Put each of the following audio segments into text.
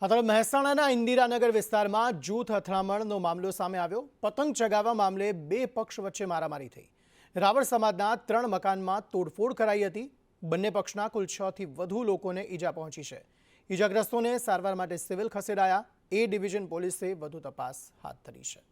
અત્યારે મહેસાણાના ઇન્દિરાનગર વિસ્તારમાં જૂથ અથડામણનો મામલો સામે આવ્યો। પતંગ ચગાવવા મામલે બે પક્ષ વચ્ચે મારામારી થઈ। રાવળ સમાજના 3 મકાનમાં તોડફોડ કરાઈ હતી। બંને પક્ષના કુલ 6 થી વધુ લોકોને ઈજા પહોંચી છે। ઈજાગ્રસ્તોને સારવાર માટે સિવિલ ખસેડાયા। એ ડિવિઝન પોલીસે વધુ તપાસ હાથ ધરી છે।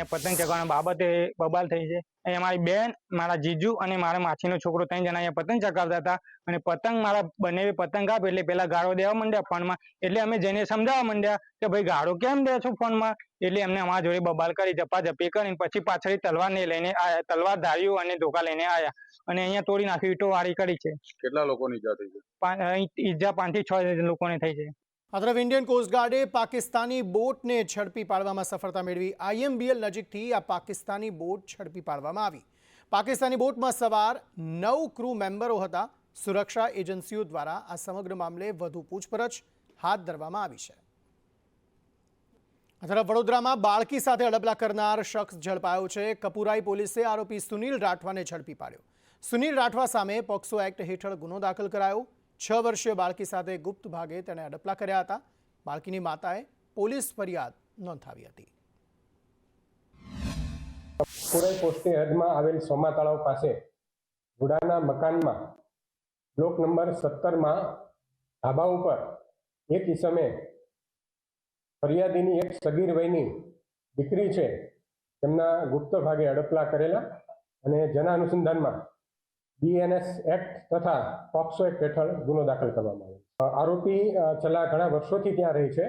पतंग चगाववाना बाबते बबाल थई छे। अहीं मारी बेन, मारा जीजू अने मारा माछीनो छोकरो 3 जना अहीं पतंग चगावता हता अने पतंग मारा बने पतंग आपे એટલે પેલા ગાળો દેવા માંડ્યા ફોનમાં। એટલે અમે જઈને સમજાવવા માંડ્યા કે ભાઈ ગાળો કેમ દે છો ફોનમાં। એટલે એમને અમારા જોડે બબાલ કરી ઝપાઝપી કરીને પછી પાછળથી તલવારને લઈને આયા। તલવાર ધાર્યું અને ધોકા લઈને આયા અને અહીંયા તોડી નાખી ઈટો વાળી કરી છે। કેટલા લોકોની ઈજા થઈ છે? ઈજા 5 થી 6 લોકોને થઈ છે। આ તરફ ઇન્ડિયન કોસ્ટગાર્ડે પાકિસ્તાની બોટને ઝડપી પાડવામાં સફળતા મેળવી। IMBL નજીકથી આ પાકિસ્તાની બોટ ઝડપી પાડવામાં આવી। પાકિસ્તાની બોટમાં સવાર 9 ક્રૂ મેમ્બરો હતા। સુરક્ષા એજન્સીઓ દ્વારા આ સમગ્ર મામલે વધુ પૂછપરછ હાથ ધરવામાં આવી છે। આ તરફ વડોદરામાં બાળકી સાથે અડપલા કરનાર શખ્સ ઝડપાયો છે। કપુરાઈ પોલીસે આરોપી સુનિલ રાઠવાને ઝડપી પાડ્યો। સુનિલ રાઠવા સામે પોક્સો એક્ટ હેઠળ ગુનો દાખલ કરાયો। 6 વર્ષીય બાળકી સાથે ગુપ્ત ભાગે તેણે અડપલા કર્યા હતા। બાળકીની માતાએ પોલીસ ફરિયાદ નોંધાવી હતી। કપુરાઈ પોસ્ટની હદમાં આવેલ સોમા તળાવ પાસે ગુડાના મકાનમાં બ્લોક નંબર 17 માં ધાબા ઉપર એક ઈસમે ફરિયાદીની એક સગીર વયની દીકરી છે તેમના ગુપ્ત ભાગે અડપલા કરેલા અને જેના અનુસંધાનમાં BNS एक्ट तथा पॉक्सो एक्ट हेठळ गुनो दाखल करवामां आव्यो। आरोपी छेल्ला घणा वर्षोथी त्यां रही छे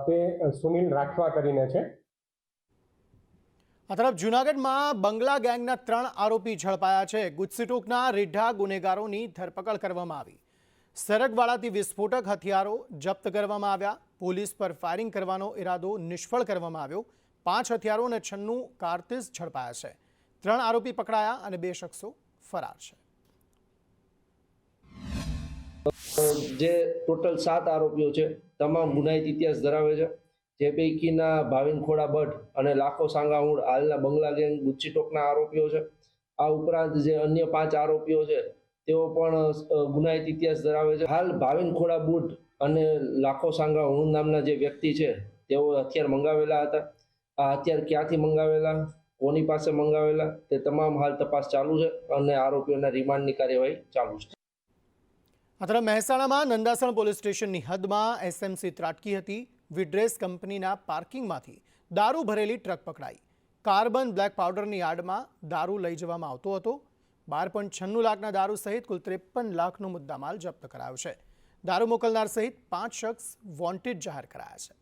ते सुनील राठवा करीने छे। आ तरफ जूनागढ़मां बंगला गैंगना 3 आरोपी झड़पाया छे। गुजसीटोकना રીઢા गुनेगारोनी धरपकड़ करवामां आवी। सरगवाड़ाथी विस्फोटक हथियारो जप्त करवामां आव्या। पोलीस पर फायरिंग करवानो इरादो निष्फळ करवामां आव्यो। 5 हथियारो अने 96 कारतूस झड़पाया छे। 3 आरोपी पकड़ाया अने 2 शख्सो फरार है। जे टोटल 7 आरोपीओ छे तमाम गुनाहित इतिहास धरावे छे। जे पैकीना भाविन खोड़ा भट्ट अने लाखो सांगाहुड़ हालना बंगला गैंग गुच्चीटोकना आरोपीओ छे। आ उपरांत जे अन्य 5 आरोपीओ छे तेओ पण गुनाहित इतिहास धरावे छे। हाल भाविन खोड़ा बुट अने लाखो सांगाहुड़ नामना जे व्यक्ति छे तेओ हथियार मंगावेला हता। आ हथियार क्यांथी मंगावेला, कोनी पासे मंगावेला ते तमाम हाल तपास चालू है और आरोपीओना रिमांडनी कार्यवाही चालू है। आ तरफ મહેસાણામાં નંદાસણ પોલીસ સ્ટેશનની હદમાં SMC ત્રાટકી હતી। વિડ્રેસ કંપનીના પાર્કિંગમાંથી દારૂ ભરેલી ટ્રક પકડાઈ। કાર્બન બ્લેક પાવડરની આડમાં દારૂ લઈ જવામાં આવતો હતો। 12.96 લાખના દારૂ સહિત કુલ 53 લાખનો મુદ્દામાલ જપ્ત કરાયો છે। દારૂ મોકલનાર સહિત 5 શખ્સ વોન્ટેડ જાહેર કરાયા છે।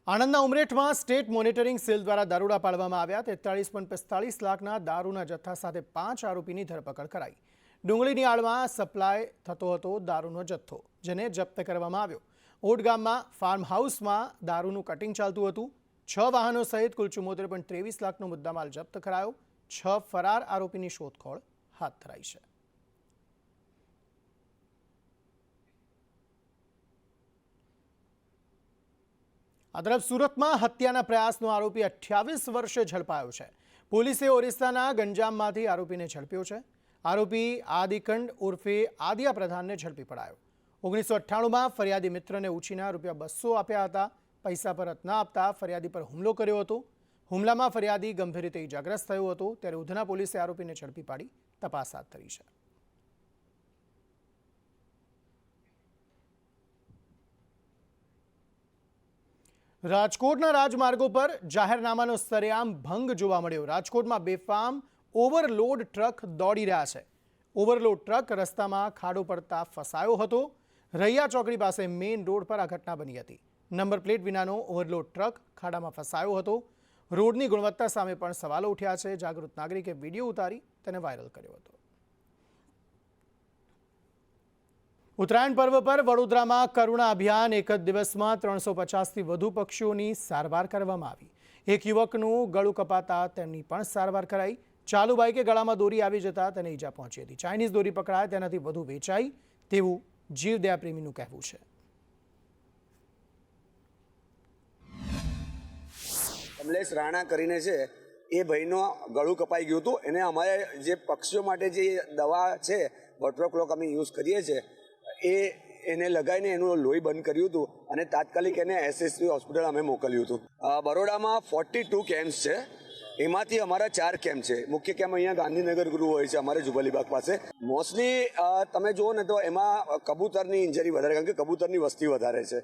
આણંદના ઉમરેઠમાં સ્ટેટ મોનિટરિંગ સેલ દ્વારા દરોડા પાડવામાં આવ્યા। 43.45 લાખના દારૂના જથ્થા સાથે 5 આરોપીની ધરપકડ કરાઈ। ડુંગળીની આડમાં સપ્લાય થતો હતો દારૂનો જથ્થો, જેને જપ્ત કરવામાં આવ્યો। ઓડ ગામમાં ફાર્મ હાઉસમાં દારૂનું કટિંગ ચાલતું હતું। 6 વાહનો સહિત કુલ 74.23 લાખનો મુદ્દામાલ જપ્ત કરાયો। 6 ફરાર આરોપીની શોધખોળ હાથ ધરાઈ છે। आ तरफ सूरत में हत्याना प्रयासनो आरोपी 28 वर्षे झड़पायो है। पोलीसे ओरिस्साना गंजाममांथी आरोपीने झड़प्यो है। आरोपी आदिकंड उर्फे आदिया प्रधान ने झड़पी पड़ायो। 1998 में फरियादी मित्र ने उछीना ₹200 आप्या हता। पैसा परत न आपता फरियादी पर हुमलो कर्यो हतो। हुमलामां फरियादी गंभीर रीते इजाग्रस्त थयो हतो, त्यारे उधना पोलीसे आरोपीने झड़पी पाड़ी तपास हाथ धरी है। રાજકોટના રાજમાર્ગો પર જાહેરનામાનો સરેઆમ ભંગ જોવા મળ્યો। રાજકોટમાં બેફામ ઓવરલોડ ટ્રક દોડી રહ્યા છે। ઓવરલોડ ટ્રક રસ્તામાં ખાડો પડતા ફસાયો હતો। રૈયા ચોકડી પાસે મેઇન રોડ પર આ ઘટના બની હતી। નંબર પ્લેટ વિનાનો ઓવરલોડ ટ્રક ખાડામાં ફસાયો હતો। રોડની ગુણવત્તા સામે પણ સવાલો ઉઠ્યા છે। જાગૃત નાગરિકે વિડીયો ઉતારી તેને વાયરલ કર્યો હતો। उत्तरायण पर्व पर वडोदरामां करुणा अभियान एक ज दिवसमां 350 थी वधु पक्षीओनी सारवार करवामां आवी। एक युवकनुं गळुं कपाता तेमनी पण सारवार कराई। चालू बाइके गळामां दोरी आवी जता तेने ईजा पहोंची हती। चाइनीज दोरी पकड़ाय तेनाथी वधु वेचाई तेवुं जीवदया प्रेमीनुं कहेवुं छे। કમલેશ રાણા કરીને છે એ ભાઈનો ગળું કપાઈ ગયું હતું. એને અમારે જે પક્ષીઓ માટે જે દવા છે વોટરક્લોક અમે યુઝ કરીએ છીએ એને લગાવીને એનું લોહી બંધ કર્યું હતું અને તાત્કાલિક એને એસએસવી હોસ્પિટલ અમે મોકલ્યું હતું. બરોડામાં 42 કેમ્પ્સ છે, એમાંથી અમારા 4 કેમ્પ છે. મુખ્ય કેમ્પ અહીંયા ગાંધીનગર ગૃહ હોય છે અમારે જુબલીબાગ પાસે. મોસ્ટલી તમે જુઓ ને તો એમાં કબૂતરની ઇન્જરી વધારે, કારણ કે કબૂતરની વસ્તી વધારે છે.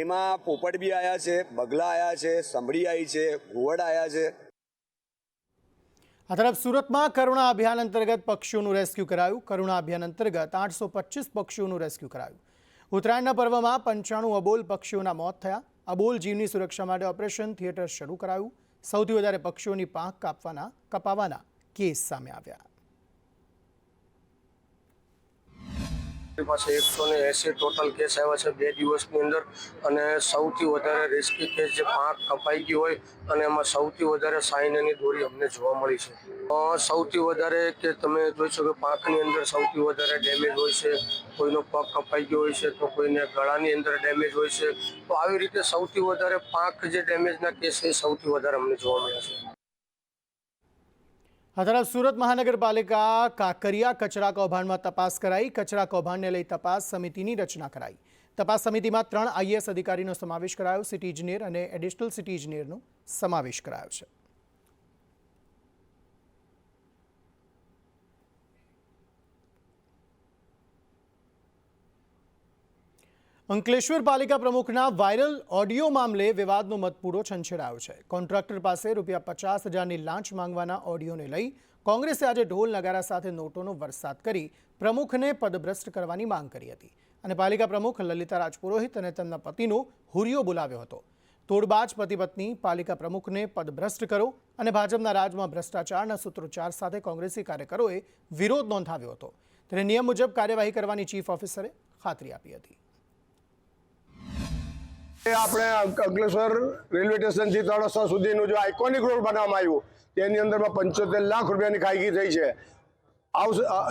એમાં પોપટ બી આવ્યા છે, બગલા આવ્યા છે, સંભળી આવી છે, ઘુવડ આવ્યા છે. આ તરફ સુરતમાં કરુણા અભિયાન અંતર્ગત પક્ષીઓનું રેસ્ક્યુ કરાયું. કરુણા અભિયાન અંતર્ગત 825 પક્ષીઓનું રેસ્ક્યુ કરાયું. ઉત્તરાયણના પર્વમાં 95 અબોલ પક્ષીઓના મોત થયા. અબોલ જીવની સુરક્ષા માટે ઓપરેશન થિયેટર શરૂ કરાયું. સૌથી વધારે પક્ષીઓની પાંખ કપાવાના કેસ સામે આવ્યા. પાસે 180 ટોટલ કેસ આવ્યા છે 2 દિવસની અંદર, અને સૌથી વધારે રિસ્કી કેસ જે પાંખ કપાઈ ગઈ હોય અને એમાં સૌથી વધારે સાઈનની દોરી અમને જોવા મળી છે. સૌથી વધારે કે તમે જોઈ શકો પાંખની અંદર સૌથી વધારે ડેમેજ હોય છે, કોઈનો પગ કપાઈ ગયો હોય છે તો કોઈને ગળાની અંદર ડેમેજ હોય છે. તો આવી રીતે સૌથી વધારે પાંખ જે ડેમેજના કેસ છે સૌથી વધારે અમને જોવા મળ્યા છે. આ તરફ સુરત મહાનગરપાલિકા કાંકરિયા કચરા કૌભાંડમાં તપાસ કરાઈ. કચરા કૌભાંડને લઈ તપાસ સમિતિની રચના કરાઈ. તપાસ સમિતિમાં 3 IAS અધિકારીનો સમાવેશ કરાયો. સિટી ઇજનેર અને એડિશનલ સિટી ઇજનેરનો સમાવેશ કરાયો છે. અંકલેશ્વર પાલિકા પ્રમુખના વાયરલ ઓડિયો મામલે વિવાદનો મતપૂડો છંછેડાયો છે. કોન્ટ્રાક્ટર પાસે ₹50,000ની લાંચ માંગવાના ઓડિયોને લઈ કોંગ્રેસે આજે ઢોલ નગારા સાથે નોટોનો વરસાદ કરી પ્રમુખને પદભ્રષ્ટ કરવાની માંગ કરી હતી અને પાલિકા પ્રમુખ લલિતા રાજપુરોહિત અને તેમના પતિનો હુરિયો બોલાવ્યો હતો. તોડબાજ પતિ પત્ની પાલિકા પ્રમુખને પદભ્રષ્ટ કરો અને ભાજપના રાજમાં ભ્રષ્ટાચારના સૂત્રોચ્ચાર સાથે કોંગ્રેસી કાર્યકરોએ વિરોધ નોંધાવ્યો હતો. ત્યારે નિયમ મુજબ કાર્યવાહી કરવાની ચીફ ઓફિસરે ખાતરી આપી હતી. આપણે અંકલેશ્વર રેલવે સ્ટેશનથી 3 રસ્તા સુધીનું જો આઇકોનિક રોડ બનાવવામાં આવ્યું તેની અંદરમાં 75 લાખ રૂપિયાની ખાઈગી થઈ છે.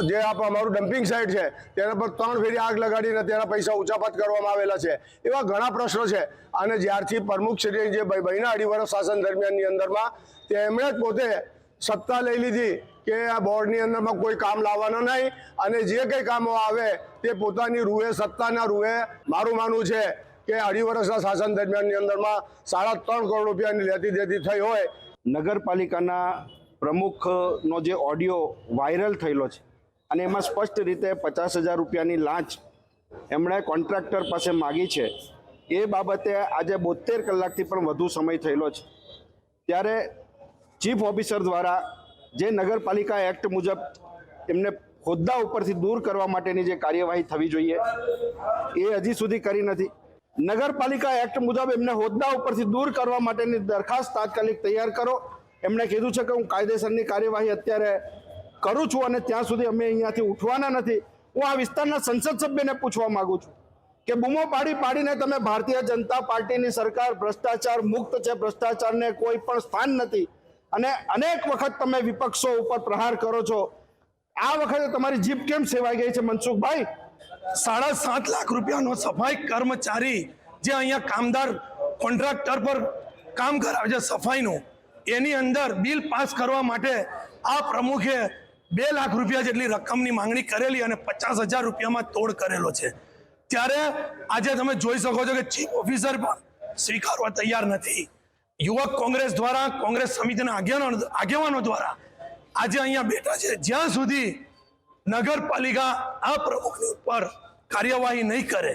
જે અમારું ડમ્પિંગ સાઇટ છે તેના પર 3 ફેરી આગ લગાડીને તેના પૈસા ઉચાપત કરવામાં આવેલા છે. એવા ઘણા પ્રશ્નો છે અને જ્યારથી પ્રમુખ શ્રી જે બન્યા 2.5 વર્ષ શાસન દરમિયાનની અંદરમાં તેમણે જ પોતે સત્તા લઈ લીધી કે આ બોર્ડની અંદરમાં કોઈ કામ લાવવાનું નહીં અને જે કંઈ કામો આવે તે પોતાની રૂએ સત્તાના રૂએ. મારું માનવું છે કે 2.5 વર્ષના શાસન દરમિયાનની અંદરમાં 3.5 કરોડ રૂપિયાની લેતી દેતી થઈ હોય. નગરપાલિકાના પ્રમુખનો જે ઓડિયો વાયરલ થયેલો છે અને એમાં સ્પષ્ટ રીતે 50,000 રૂપિયાની લાંચ એમણે કોન્ટ્રાક્ટર પાસે માગી છે, એ બાબતે આજે 72 કલાકથી પણ વધુ સમય થયેલો છે. ત્યારે ચીફ ઓફિસર દ્વારા જે નગરપાલિકા એક્ટ મુજબ એમને હોદ્દા ઉપરથી દૂર કરવા માટેની જે કાર્યવાહી થવી જોઈએ એ હજી સુધી કરી નથી. નગરપાલિકા એક્ટ મુજબ એમને હોદ્દા ઉપરથી દૂર કરવા માટેની દરખાસ્ત તાત્કાલિક તૈયાર કરો. એમણે કીધું છે કે હું કાયદેસરની કાર્યવાહી અત્યારે કરું છું અને ત્યાં સુધી અમે અહીંયાથી ઉઠવાના નથી. હું આ વિસ્તારના સંસદ સભ્યને પૂછવા માંગુ છું કે બૂમો પાડીને તમે ભારતીય જનતા પાર્ટીની સરકાર ભ્રષ્ટાચાર મુક્ત છે, ભ્રષ્ટાચારને કોઈ પણ સ્થાન નથી અને અનેક વખત તમે વિપક્ષો ઉપર પ્રહાર કરો છો. આ વખતે તમારી જીભ કેમ સેવાઈ ગઈ છે મનસુખભાઈ? 7.5 લાખ રૂપિયાનો સફાઈ કર્મચારી જે અહીંયા કામદાર કોન્ટ્રાક્ટર પર કામ કરાવે છે સફાઈનું, એની અંદર બિલ પાસ કરવા માટે આ પ્રમુખે 2 લાખ રૂપિયા જેટલી રકમની માંગણી કરેલી અને 50,000 રૂપિયામાં તોડ કરેલો છે. ત્યારે આજે તમે જોઈ શકો છો કે ચીફ ઓફિસર પણ સ્વીકારવા તૈયાર નથી. યુવક કોંગ્રેસ દ્વારા, કોંગ્રેસ સમિતિના આગેવાનો દ્વારા આજે અહીંયા બેઠા છે. જ્યાં સુધી નગરપાલિકા આ પ્રમુખની ઉપર કાર્યવાહી નહીં કરે,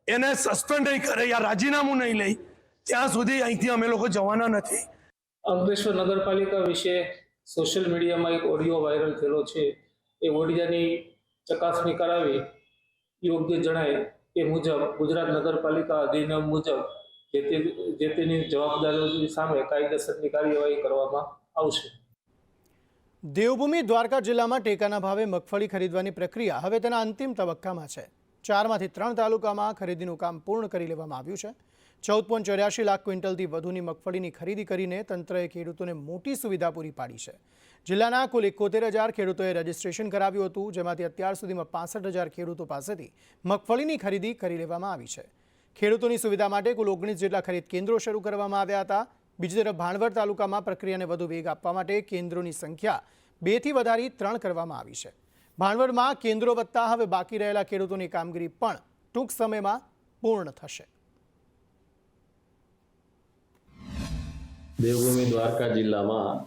એને સસ્પેન્ડ નહીં કરે યા રાજીનામું નહીં લે, ત્યાં સુધી અહીંથી અમે લોકો જવાના નથી. અંકલેશ્વર નગરપાલિકા વિશે સોશિયલ મીડિયામાં એક ઓડિયો વાયરલ થયેલો છે. એ ઓડિયાની ચકાસણી કરાવી યોગ્ય જણાય એ મુજબ ગુજરાત નગરપાલિકા અધિનિયમ મુજબ જે તેની જવાબદારીઓ સામે કાયદેસરની કાર્યવાહી કરવામાં આવશે. દેવભૂમિ દ્વારકા જિલ્લામાં ટેકાના ભાવે મગફળી ખરીદવાની પ્રક્રિયા હવે તેના અંતિમ તબક્કામાં છે. 4માંથી 3 તાલુકામાં ખરીદીનું કામ પૂર્ણ કરી લેવામાં આવ્યું છે. 14.84 લાખ ક્વિન્ટલથી વધુની મગફળીની ખરીદી કરીને તંત્રએ ખેડૂતોને મોટી સુવિધા પૂરી પાડી છે. જિલ્લાના કુલ 71,000 ખેડૂતોએ રજીસ્ટ્રેશન કરાવ્યું હતું, જેમાંથી અત્યાર સુધીમાં 65,000 ખેડૂતો પાસેથી મગફળીની ખરીદી કરી લેવામાં આવી છે. ખેડૂતોની સુવિધા માટે કુલ 19 જેટલા ખરીદ કેન્દ્રો શરૂ કરવામાં આવ્યા હતા. બીજી તરફ ભાણવડ તાલુકામાં પ્રક્રિયાને વધુ વેગ આપવા માટે કેન્દ્રોની સંખ્યા 2થી વધારી 3 કરવામાં આવી છે. ભાણવડમાં કેન્દ્રો વધતા હવે બાકી રહેલા ખેડૂતોની કામગીરી પણ ટૂંક સમયમાં પૂર્ણ થશે. દેવભૂમિ દ્વારકા જિલ્લામાં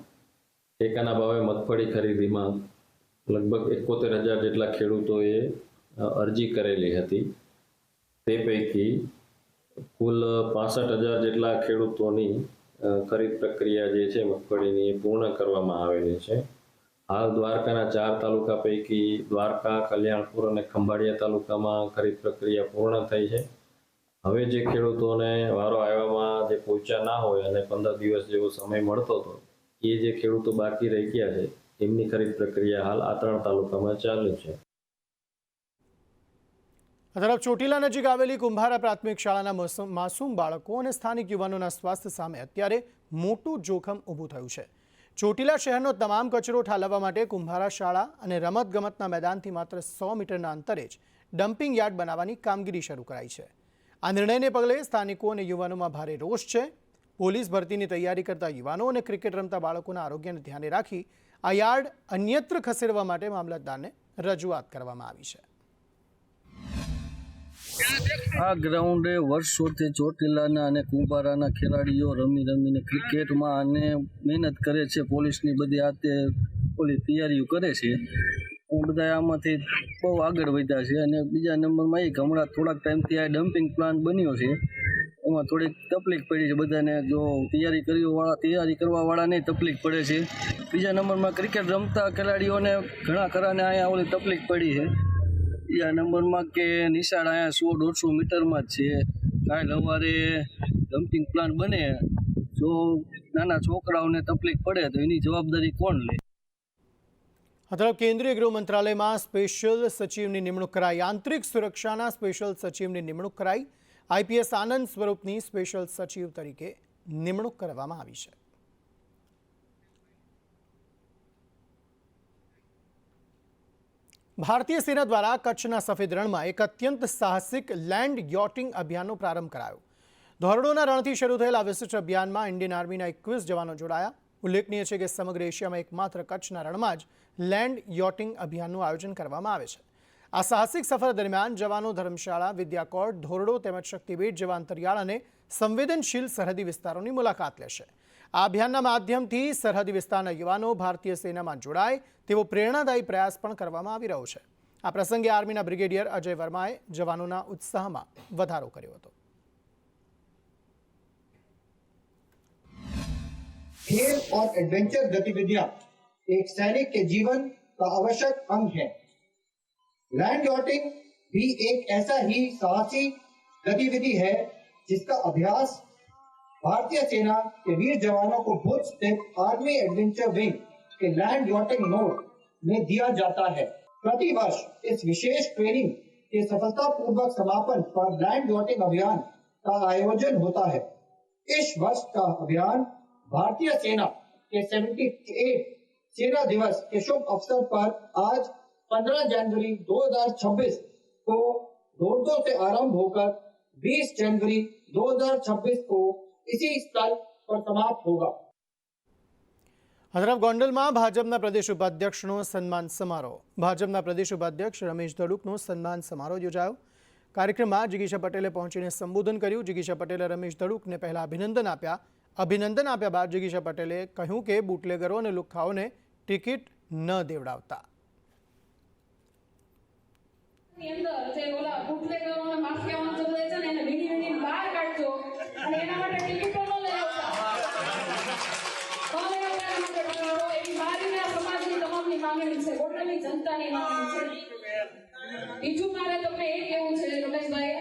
ટેકાના ભાવે મગફળી ખરીદીમાં લગભગ 71,000 જેટલા ખેડૂતોએ અરજી કરેલી હતી. તે પૈકી કુલ 65,000 જેટલા ખેડૂતોની ખરીદ પ્રક્રિયા જે છે મગફળીની એ પૂર્ણ કરવામાં આવેલી છે. હાલ દ્વારકાના 4 તાલુકા પૈકી દ્વારકા, કલ્યાણપુર અને ખંભાળિયા તાલુકામાં ખરીદ પ્રક્રિયા પૂર્ણ થઈ છે. હવે જે ખેડૂતોને વારો આવ્યામાં જે પહોંચ્યા ના હોય અને 15 દિવસ જેવો સમય મળતો હતો, એ જે ખેડૂતો બાકી રહી ગયા છે એમની ખરીદ પ્રક્રિયા હાલ આ 3 તાલુકામાં ચાલુ છે. આ તરફ ચોટીલા નજીક આવેલી કુંભારા પ્રાથમિક શાળાના માસૂમ બાળકો અને સ્થાનિક યુવાનોના સ્વાસ્થ્ય સામે અત્યારે મોટું જોખમ ઊભું થયું છે. ચોટીલા શહેરનો તમામ કચરો ઠાલવવા માટે કુંભારા શાળા અને રમતગમતના મેદાનથી માત્ર 100 મીટરના અંતરે જ ડમ્પિંગ યાર્ડ બનાવવાની કામગીરી શરૂ કરાઈ છે. આ નિર્ણયને પગલે સ્થાનિકો અને યુવાનોમાં ભારે રોષ છે. પોલીસ ભરતીની તૈયારી કરતા યુવાનો અને ક્રિકેટ રમતા બાળકોના આરોગ્યને ધ્યાને રાખી આ યાર્ડ અન્યત્ર ખસેડવા માટે મામલતદારને રજૂઆત કરવામાં આવી છે. આ ગ્રાઉન્ડે વર્ષોથી ચોટીલાના અને કુંભારાના ખેલાડીઓ રમીને ક્રિકેટમાં અને મહેનત કરે છે. પોલીસની બધી આતે પોલીસ તૈયારીઓ કરે છે. બધા આમાંથી બહુ આગળ વધ્યા છે. અને બીજા નંબરમાં એક હમણાં થોડાક ટાઈમથી આ ડમ્પિંગ પ્લાન્ટ બન્યો છે, એમાં થોડીક તકલીફ પડી છે બધાને. જો તૈયારી કરવાવાળાને તકલીફ પડે છે. બીજા નંબરમાં ક્રિકેટ રમતા ખેલાડીઓને ઘણા ખરાને અહીંયા ઓલી તકલીફ પડી છે. બીજા નંબરમાં કે નિશાળ અહીંયા 100-150 મીટરમાં જ છે. કાલ સવારે ડમ્પિંગ પ્લાન્ટ બને, જો નાના છોકરાઓને તકલીફ પડે તો એની જવાબદારી કોણ લે? આ તરફ કેન્દ્રીય ગૃહ મંત્રાલયમાં સ્પેશિયલ સચિવની નિમણૂક કરાઈ. આંતરિક સુરક્ષાના સ્પેશિયલ સચિવની નિમણૂક કરાઈ. IPS આનંદ સ્વરૂપની સ્પેશિયલ સચિવ તરીકે નિમણૂક કરવામાં આવી છે. ભારતીય સેના દ્વારા કચ્છના સફેદ રણમાં એક અત્યંત સાહસિક લેન્ડ યોટિંગ અભિયાનનો પ્રારંભ કરાયો. ધોરડોના રણથી શરૂ થયેલ આ વિશિષ્ટ અભિયાનમાં ઇન્ડિયન આર્મીના 21 જવાનો જોડાયા. ઉલ્લેખનીય છે કે સમગ્ર એશિયામાં એકમાત્ર કચ્છના રણમાં જ લેન્ડ યોટિંગ અભિયાનનું આયોજન કરવામાં આવે છે. આ સાહસિક સફર દરમિયાન જવાનો ધર્મશાળા, વિદ્યાકોટ, ધોરડો તેમજ શક્તિબેટ જેવા અંતરિયાળ અને સંવેદનશીલ સરહદી વિસ્તારોની મુલાકાત લેશે. આ અભિયાનના માધ્યમથી સરહદી વિસ્તારના યુવાનો ભારતીય સેનામાં જોડાય તેવો પ્રેરણાદાયી પ્રયાસ પણ કરવામાં આવી રહ્યો છે. આ પ્રસંગે આર્મીના બ્રિગેડિયર અજય વર્માએ જવાનોના ઉત્સાહમાં વધારો કર્યો હતો. खेल और एडवेंचर गतिविधियां एक सैनिक के जीवन का आवश्यक अंग है. लैंड यॉटिंग भी एक ऐसा ही साहसी गतिविधि है जिसका अभ्यास भारतीय सेना के वीर जवानों को भुज स्थित आर्मी एडवेंचर विंग के लैंड यॉटिंग नोड में दिया जाता है. प्रतिवर्ष इस विशेष ट्रेनिंग के सफलतापूर्वक समापन पर लैंड यॉटिंग अभियान का आयोजन होता है. इस वर्ष का अभियान भारतीय सेना के 78 सेना दिवस के शुभ अवसर पर आज 15 जनवरी 2026 को धोरडो से आरंभ होकर 20 जनवरी 2026 को इसी स्थल पर समाप्त होगा. આ તરફ ગોંડલમાં ભાજપના પ્રદેશ ઉપાધ્યક્ષનો સન્માન સમારોહ. ભાજપના પ્રદેશ ઉપાધ્યક્ષ રમેશ ધડુકનો સન્માન સમારોહ યોજાયો. કાર્યક્રમમાં જિગીશા પટેલે પહોંચીને સંબોધન કર્યું. જિગીશા પટેલે રમેશ ધડુકને પહેલા અભિનંદન આપ્યા બાદ જિગીશા પટેલે કહ્યું કે બુટલેગરો અને લુખ્ખાઓને ટિકિટ ન દેવડાવતા. બીજું મારે તમને એ કહેવું છે રમેશભાઈ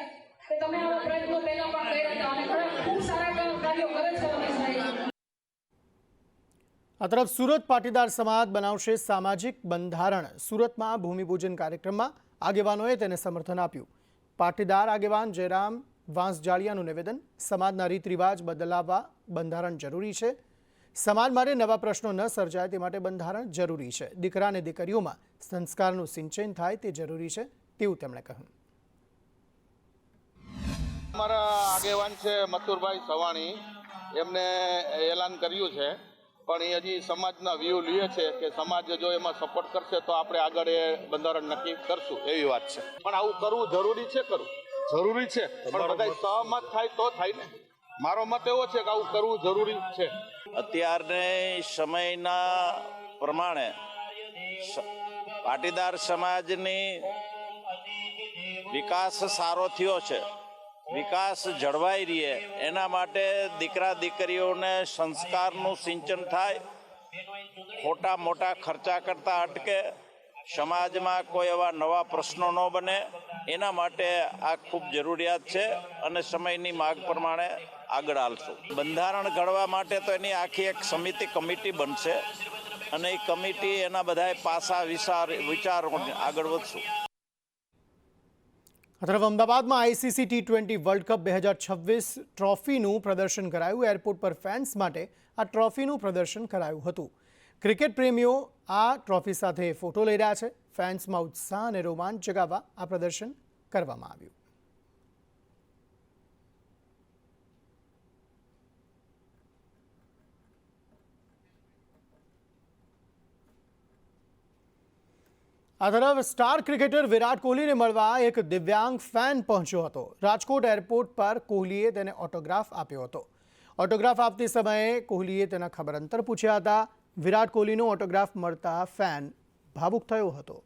કે તમે આવા પ્રયત્નો પહેલા પણ કર્યા હતા અને ખૂબ સારા કાર્યો કરે છે રમેશભાઈ. આ તરફ સુરત પાટીદાર સમાજ બનાવશે સામાજિક બંધારણ. સુરતમાં ભૂમિપૂજન કાર્યક્રમમાં આગેવાનોએ તેને સમર્થન આપ્યું. પાટીદાર આગેવાન જયરામ વાંસજાળિયાનું નિવેદન. સમાજના રીત રિવાજ બદલાવવા બંધારણ જરૂરી છે. સમાજ માટે નવા પ્રશ્નો ન સર્જાય તે માટે બંધારણ જરૂરી છે. દીકરા અને દીકરીઓમાં સંસ્કારનું સિંચન થાય તે જરૂરી છે તેવું તેમણે કહ્યું. અમારા આગેવાન છે મથુરભાઈ સવાણી, એમને એલાન કર્યું છે, પણ એ હજી સમાજના વ્યૂ લે છે કે સમાજ જો એમાં સપોર્ટ કરશે તો આપણે આગળ એ બંધારણ નક્કી કરશું, એવી વાત છે. પણ આવું કરવું જરૂરી છે, જરૂરી છે, પણ બધા સહમત થાય તો થાય ને. મારો મત એવો છે કે આવું કરવું જરૂરી છે. અત્યારને સમયના પ્રમાણે પાટીદાર સમાજની વિકાસ સારો થયો છે, વિકાસ જળવાઈ રહે એના માટે દીકરા દીકરીઓને સંસ્કારનું સિંચન થાય, ખોટા મોટા ખર્ચા કરતા અટકે, સમાજમાં કોઈ એવા નવા પ્રશ્નો ન બને, એના માટે આ ખૂબ જરૂરિયાત છે અને સમયની માંગ પ્રમાણે આગળ હાલશું. બંધારણ ઘડવા માટે તો એની આખી એક સમિતિ કમિટી બનશે અને એ કમિટી એના બધા પાસા વિચારો આગળ વધશું. આ તરફ અમદાવાદમાં આઈસીસી T20 વર્લ્ડ કપ 2026 ટ્રોફીનું પ્રદર્શન કરાયું. એરપોર્ટ પર ફેન્સ માટે આ ટ્રોફીનું પ્રદર્શન કરાયું હતું. ક્રિકેટ પ્રેમીઓ આ ટ્રોફી સાથે ફોટો લઈ રહ્યા છે. ફેન્સમાં ઉત્સાહ અને રોમાંચ જગાવવા આ પ્રદર્શન કરવામાં આવ્યું. આ તરફ સ્ટાર ક્રિકેટર વિરાટ કોહલીને મળવા એક દિવ્યાંગ ફેન પહોંચ્યો હતો. રાજકોટ એરપોર્ટ પર કોહલીએ તેને ઓટોગ્રાફ આપ્યો હતો. ઓટોગ્રાફ આપતી સમયે કોહલીએ તેના ખબર અંતર પૂછ્યા હતા. વિરાટ કોહલીનો ઓટોગ્રાફ મળતા ફેન ભાવુક થયો હતો.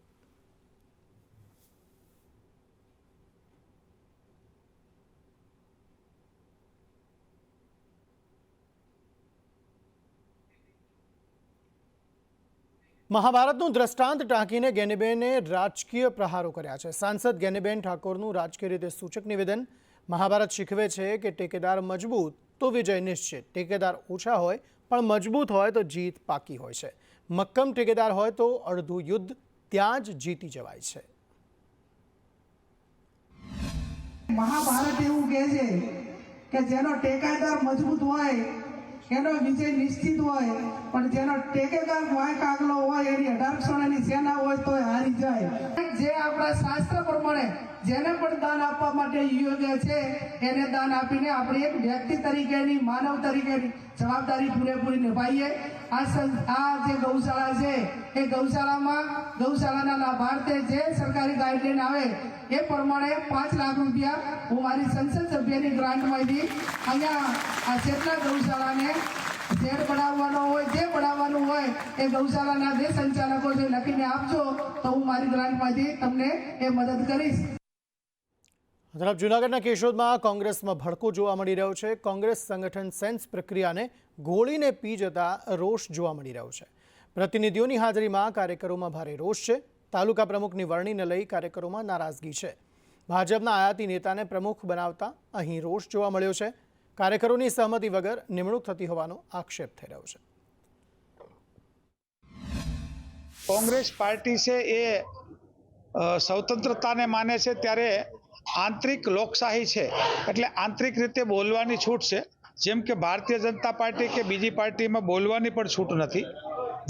મહાભારતનું દ્રષ્ટાંત ટાંકીને ગેનીબેને રાજકીય પ્રહારો કર્યા છે. સાંસદ ગેનીબેન ઠાકોરનું રાજકીય રીતે સૂચક નિવેદન. મહાભારત શીખવે છે કે ટેકેદાર મજબૂત તો વિજય નિશ્ચિત, ટેકેદાર ઓછા હોય પણ મજબૂત હોય તો જીત પાકી હોય છે. મક્કમ ટેકેદાર હોય તો અડધું યુદ્ધ ત્યાં જ જીતી જવાય છે. મહાભારત એવું કહે છે કે જેનો ટેકેદાર મજબૂત હોય એનો વિજય નિશ્ચિત હોય, પણ જેનો ટેકેદાર વાંક આગલો હોય એની 1800ની સેના હોય તો હારી જાય. જે આપણા શાસ્ત્ર પ્રમાણે જેને પણ દાન આપવા માટે યોગ્ય છે એને દાન આપીને આપણે એક વ્યક્તિ તરીકેની, માનવ તરીકેની જવાબદારી પૂરેપૂરી નિભાવીએ. આ જે ગૌશાળા છે એ ગૌશાળામાં ગૌશાળાના લાભાર્થે જે સરકારી ગાઈડલાઈન આવે એ પ્રમાણે 5 લાખ રૂપિયા હું મારી સંસદ સભ્યની ગ્રાન્ટમાંથી અહીંયા આ જેટલા ગૌશાળાને શેડ બનાવવાનો હોય, જે બનાવવાનું હોય એ ગૌશાળાના જે સંચાલકો છે લખીને આપજો તો હું મારી ગ્રાન્ટમાંથી તમને એ મદદ કરીશ. તરફ જૂનાગઢના કેશોદમાં કોંગ્રેસમાં ભડકો જોવા મળી રહ્યો છે. કોંગ્રેસ સંગઠન સેન્સ પ્રક્રિયાને ગોળીને પી જતા રોષ જોવા મળી રહ્યો છે. પ્રતિનિધિઓની હાજરીમાં કાર્યકરોમાં ભારે રોષ છે. તાલુકા પ્રમુખની વરણીને લઈ કાર્યકરોમાં નારાજગી છે. ભાજપના આયાતી નેતાને પ્રમુખ બનાવતા અહીં રોષ જોવા મળ્યો છે. કાર્યકરોની સહમતિ વગર નિમણૂક થતી હોવાનો આક્ષેપ થઈ રહ્યો છે. કોંગ્રેસ પાર્ટી છે એ સ્વતંત્રતાને માને છે, ત્યારે આંતરિક લોકશાહી છે એટલે આંતરિક રીતે બોલવાની છૂટ છે. જેમ કે ભારતીય જનતા પાર્ટી કે બીજી પાર્ટીમાં બોલવાની પણ છૂટ નથી.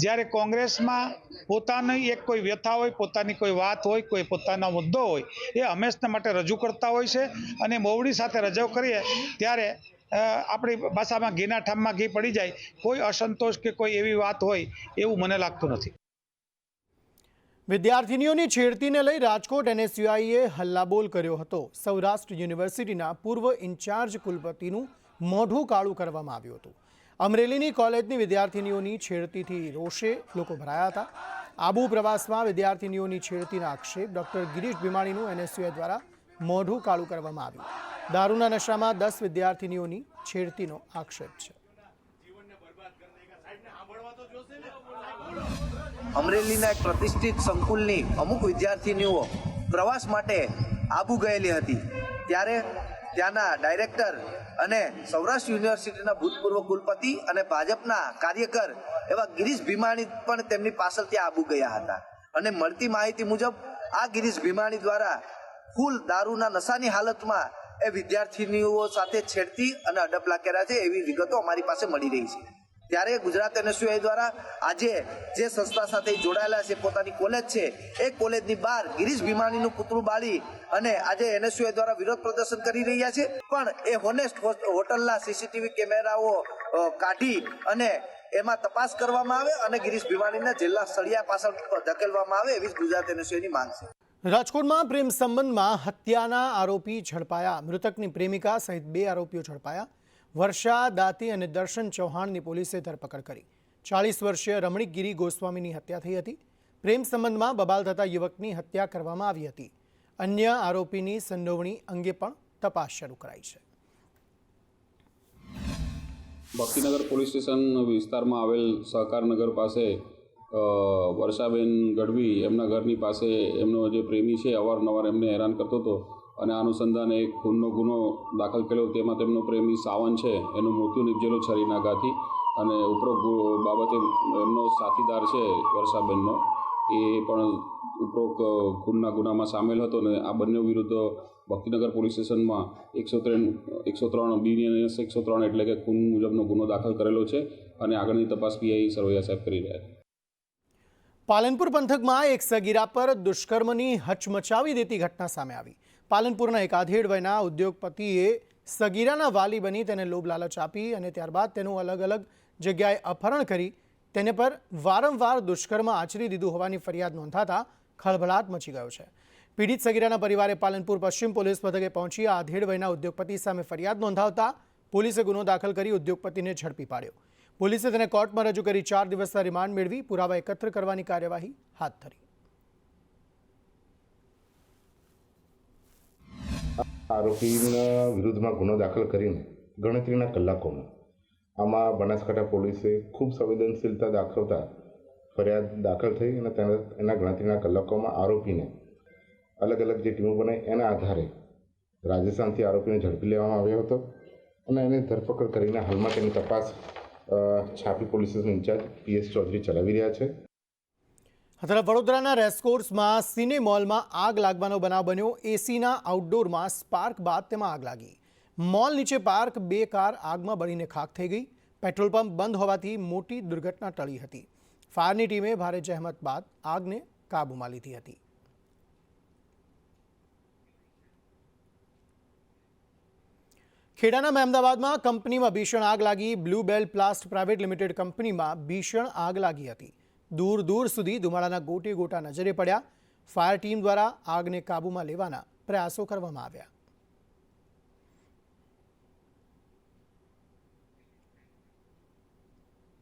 જ્યારે કોંગ્રેસમાં પોતાની એક કોઈ વ્યથા હોય, પોતાની કોઈ વાત હોય, કોઈ પોતાનો મુદ્દો હોય, એ હંમેશા માટે રજૂ કરતા હોય છે. અને મોવડી સાથે રજૂ કરીએ ત્યારે આપણી ભાષામાં ઘીના ઠામમાં ઘી પડી જાય. કોઈ અસંતોષ કે કોઈ એવી વાત હોય એવું મને લાગતું નથી. વિદ્યાર્થીનીઓની છેડતીને લઈ રાજકોટ NSUIએ હલ્લાબોલ કર્યો હતો. સૌરાષ્ટ્ર યુનિવર્સિટીના પૂર્વ ઇન્ચાર્જ કુલપતિનું મોઢું કાળું કરવામાં આવ્યું હતું. અમરેલીની કોલેજની વિદ્યાર્થીનીઓની છેડતીથી રોષે લોકો ભરાયા હતા. આબુ પ્રવાસમાં વિદ્યાર્થીનીઓની છેડતીના આક્ષેપ. ડોક્ટર ગિરીશ ભીમાણીનું NSUI દ્વારા મોઢું કાળું કરવામાં આવ્યું. દારૂના નશામાં 10 વિદ્યાર્થીનીઓની છેડતીનો આક્ષેપ છે. અમરેલીના એક પ્રતિષ્ઠિત સંકુલની અમુક વિદ્યાર્થીનીઓ પ્રવાસ માટે આબુ ગયેલી હતી. ત્યારે ત્યાંના ડાયરેક્ટર અને સૌરાષ્ટ્ર યુનિવર્સિટીના ભૂતપૂર્વ કુલપતિ અને ભાજપના કાર્યકર એવા ગિરીશ ભીમાણી પણ તેમની પાછળ ત્યાં આબુ ગયા હતા. અને મળતી માહિતી મુજબ આ ગિરીશ ભીમાણી દ્વારા ફૂલ દારૂના નશાની હાલતમાં એ વિદ્યાર્થીનીઓ સાથે છેડતી અને અડપલા કર્યા છે એવી વિગતો અમારી પાસે મળી રહી છે. ત્યારે ગુજરાત NSUI દ્વારા આજે જે સંસ્થા સાથે જોડાયેલા છે, પોતાની કોલેજ છે, એ કોલેજની બહાર ગિરીશ ભીમાણીનું પુતળું બાળી અને આજે NSUI દ્વારા વિરોધ પ્રદર્શન કરી રહ્યા છે. પણ એ હોનેસ્ટ હોટલના CCTV કેમેરાઓ કાઢી અને એમાં તપાસ કરવામાં આવે અને ગિરીશ ભીમાણીને જેલના સળિયા પાછળ ધકેલવામાં આવે એવી ગુજરાત NSUIની માંગ છે. રાજકોટમાં પ્રેમ સંબંધમાં હત્યાના આરોપી ઝડપાયા. મૃતકની પ્રેમિકા સહિત 2 આરોપીઓ ઝડપાયા. વર્ષા દાતી અને દર્શન ચૌહાણની પોલીસે ધરપકડ કરી. 40 વર્ષીય રમણીકગીરી ગોસ્વામીની હત્યા થઈ હતી. પ્રેમ સંબંધમાં બબાલ થતા યુવકની હત્યા કરવામાં આવી હતી. અન્ય આરોપીની સંડોવણી અંગે પણ તપાસ શરૂ કરાઈ છે. ભક્તિનગર પોલીસ સ્ટેશન વિસ્તારમાં આવેલ સહકારનગર પાસે વર્ષાબેન ગઢવી એમના ઘરની પાસે એમનો જે પ્રેમી છે અવારનવાર એમને હેરાન કરતો હતો અને આ અનુસંધાને એક ખૂનનો ગુનો દાખલ કર્યો. તેમાં તેમનો પ્રેમી સાવન છે એનું મૃત્યુ નિપજેલું છરીના ઘાથી અને ઉપરોક્ત બાબતે એમનો સાથીદાર છે વર્ષાબેનનો એ પણ ઉપરોક્ત ખૂનના ગુનામાં સામેલ હતો અને આ બંને વિરુદ્ધ ભક્તિનગર પોલીસ સ્ટેશનમાં 103 BNS 103 એટલે કે ખૂન મુજબનો ગુનો દાખલ કરેલો છે અને આગળની તપાસ PI સરવૈયા સાહેબ કરી રહ્યા છે. પાલનપુર પંથકમાં એક સગીરા પર દુષ્કર્મની હચમચાવી દેતી ઘટના સામે આવી. પાલનપુરના એક આધેડ વયના ઉદ્યોગપતિએ સગીરાના વાલી બની તેને લોભ લાલચ આપી અને ત્યારબાદ તેનું અલગ અલગ જગ્યાએ અપહરણ કરી તેને પર વારંવાર દુષ્કર્મ આચરી દીધું હોવાની ફરિયાદ નોંધાતા ખળભળાટ મચી ગયો છે. પીડિત સગીરાના પરિવારે પાલનપુર પશ્ચિમ પોલીસ મથકે પહોંચી આધેડ વયના ઉદ્યોગપતિ સામે ફરિયાદ નોંધાવતા પોલીસે ગુનો દાખલ કરી ઉદ્યોગપતિને ઝડપી પાડ્યો. પોલીસે તેને કોર્ટમાં રજૂ કરી 4 દિવસના રિમાન્ડ મેળવી પુરાવા એકત્ર કરવાની કાર્યવાહી હાથ ધરી. આરોપીના વિરુદ્ધમાં ગુનો દાખલ કરીને ગણતરીના કલાકોમાં આમાં બનાસકાંઠા પોલીસે ખૂબ સંવેદનશીલતા દાખવતા ફરિયાદ દાખલ થઈ અને એના ગણતરીના કલાકોમાં આરોપીને અલગ અલગ જે ટીમો બનાવી એના આધારે રાજસ્થાનથી આરોપીને ઝડપી લેવામાં આવ્યો હતો અને એની ધરપકડ કરીને હાલમાં તેની તપાસ છાપી police station in-charge PS Chaudhary ચલાવી રહ્યા છે. તરફ વડોદરાના રેસકોર્સમાં સિને મોલમાં આગ લાગવાનો બનાવ બન્યો. એસીના આઉટડોરમાં સ્પાર્ક બાદ તેમાં આગ લાગી. મોલ નીચે પાર્ક 2 કાર આગમાં બળીને ખાખ થઈ ગઈ. પેટ્રોલ પંપ બંધ હોવાથી મોટી દુર્ઘટના ટળી હતી. ફાયરની ટીમે ભારે જહેમત બાદ આગને કાબૂમાં લીધી હતી. ખેડાના મહેમદાવાદમાં કંપનીમાં ભીષણ આગ લાગી. બ્લુબેલ પ્લાસ્ટ પ્રાઇવેટ લિમિટેડ કંપનીમાં ભીષણ આગ લાગી હતી. દૂર દૂર સુધી ધુમાડાના ગોટે ગોટા નજરે પડ્યા. ફાયર ટીમ દ્વારા આગને કાબૂમાં લેવાના પ્રયાસો કરવામાં આવ્યા.